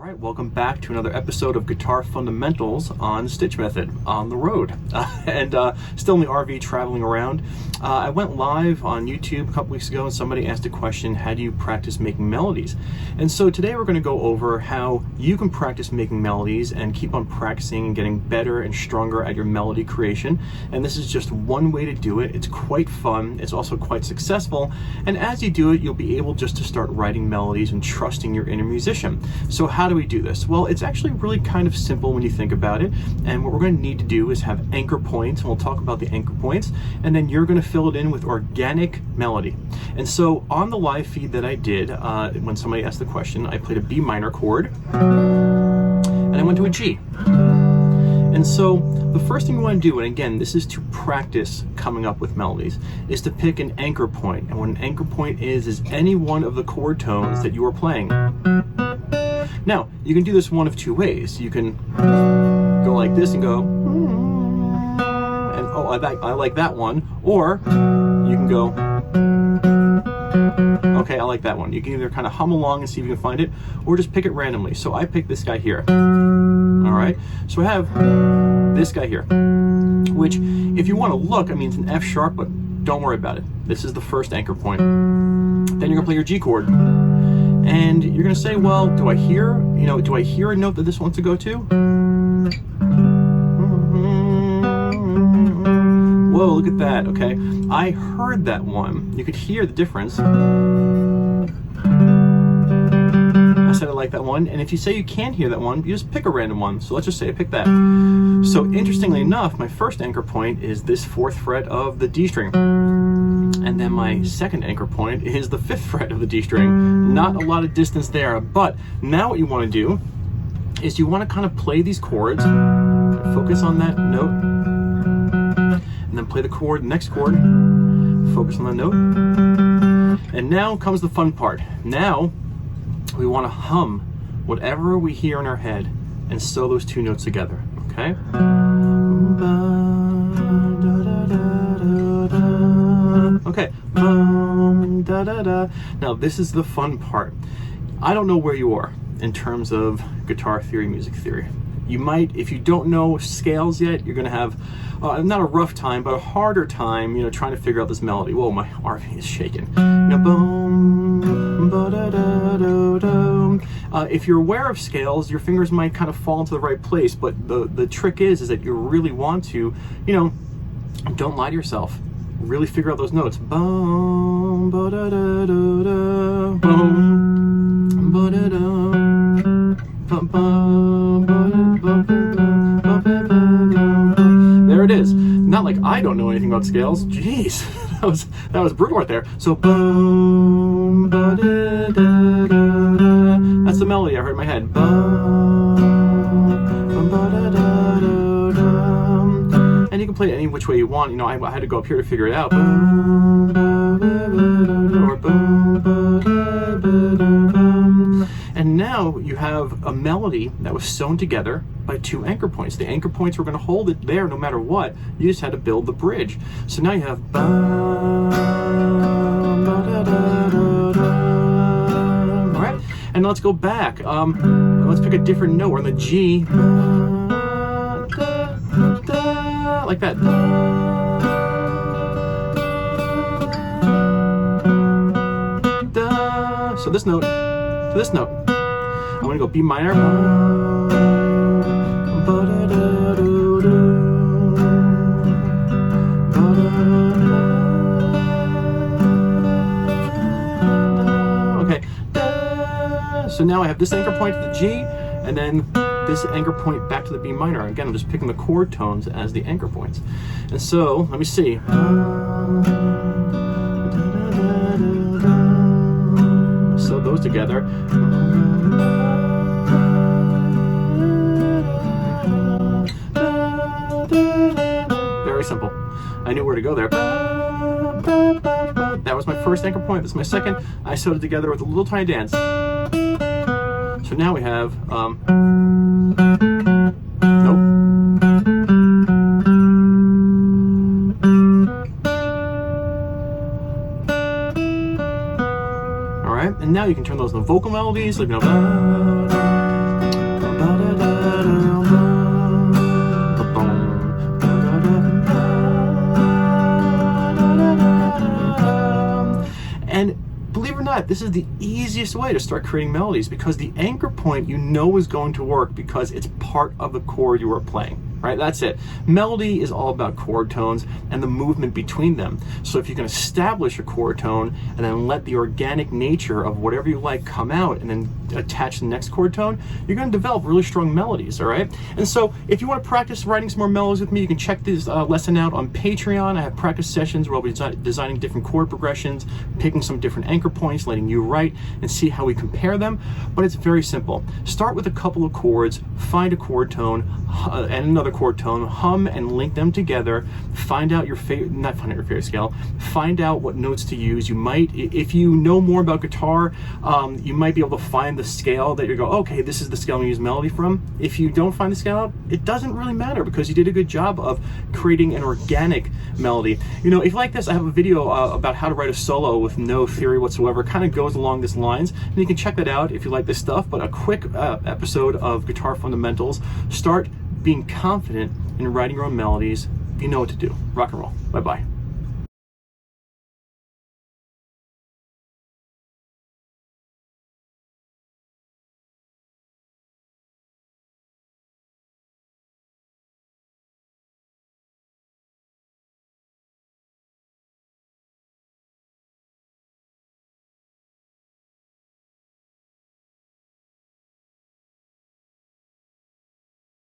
Alright, welcome back to another episode of Guitar Fundamentals on StichMethod on the road. Still in the RV traveling around. I went live on YouTube a couple weeks ago and somebody asked a question, how do you practice making melodies? And so today we're going to go over how you can practice making melodies and keep on practicing and getting better and stronger at your melody creation. And this is just one way to do it. It's quite fun. It's also quite successful. And as you do it, you'll be able just to start writing melodies and trusting your inner musician. So how do we do this? Well, it's actually really kind of simple when you think about it. And what we're going to need to do is have anchor points, and we'll talk about the anchor points, and then you're going to fill it in with organic melody. And so on the live feed that I did, when somebody asked the question, I played a B minor chord, and I went to a G. And so the first thing you want to do, and again, this is to practice coming up with melodies, is to pick an anchor point. And what an anchor point is any one of the chord tones that you are playing. Now, you can do this one of two ways. You can go like this and go, and oh, I like that one. Or you can go, okay, I like that one. You can either kind of hum along and see if you can find it, or just pick it randomly. So I picked this guy here. All right, so I have this guy here, which if you want to look, I mean, it's an F sharp, but don't worry about it. This is the first anchor point. Then you're gonna play your G chord. And you're gonna say, well, do I hear a note that this wants to go to? Whoa, look at that, okay. I heard that one. You could hear the difference. I said I like that one, and if you say you can't hear that one, you just pick a random one. So let's just say I pick that. So interestingly enough, my first anchor point is this 4th fret of the D string. And then my second anchor point is the 5th fret of the D string. Not a lot of distance there, but now what you want to do is you want to kind of play these chords, focus on that note, and then play the chord, next chord, focus on the note. And now comes the fun part. Now we want to hum whatever we hear in our head and sew those two notes together, okay? Okay. Now this is the fun part. I don't know where you are in terms of guitar theory, music theory. You might, if you don't know scales yet, you're gonna have not a rough time, but a harder time, trying to figure out this melody. Whoa, my RV is shaking. If you're aware of scales, your fingers might kind of fall into the right place, but the trick is that you really want to, don't lie to yourself. Really figure out those notes. Boom, ba-da-da-da-da, boom, ba-da-da, there it is. Not like I don't know anything about scales. Jeez, that was brutal right there. So boom, ba-da-da-da-da. That's the melody I heard in my head. Boom, ba-da-da-da-da. And you can play it any which way you want. I had to go up here to figure it out. And now you have a melody that was sewn together by two anchor points. The anchor points were going to hold it there no matter what. You just had to build the bridge. So now you have. All right, and let's go back. Let's pick a different note. We're on the G. Like that. So this note to this note. I'm gonna go B minor. Okay. So now I have this anchor point to the G, and then this anchor point back to the B minor. Again, I'm just picking the chord tones as the anchor points. And so, let me see. Sew those together. Very simple. I knew where to go there. That was my first anchor point. This is my second. I sewed it together with a little tiny dance. So now we have, nope. All right, and now you can turn those into vocal melodies, like, this is the easiest way to start creating melodies, because the anchor point you know is going to work because it's part of the chord you are playing. Right, that's it. Melody is all about chord tones and the movement between them. So if you can establish a chord tone and then let the organic nature of whatever you like come out and then attach the next chord tone, you're going to develop really strong melodies, all right? And so if you want to practice writing some more melodies with me, you can check this lesson out on Patreon. I have practice sessions where I'll be designing different chord progressions, picking some different anchor points, letting you write, and see how we compare them. But it's very simple. Start with a couple of chords, find a chord tone, and another chord tone, hum and link them together, find out your favorite, not find out your favorite scale, find out what notes to use. You might, if you know more about guitar, you might be able to find the scale that you go, okay, this is the scale I'm gonna use melody from. If you don't find the scale, it doesn't really matter because you did a good job of creating an organic melody. You know, if you like this, I have a video about how to write a solo with no theory whatsoever. It kind of goes along these lines, and you can check that out if you like this stuff. But a quick episode of Guitar Fundamentals. Start being confident in writing your own melodies. You know what to do. Rock and roll. Bye-bye.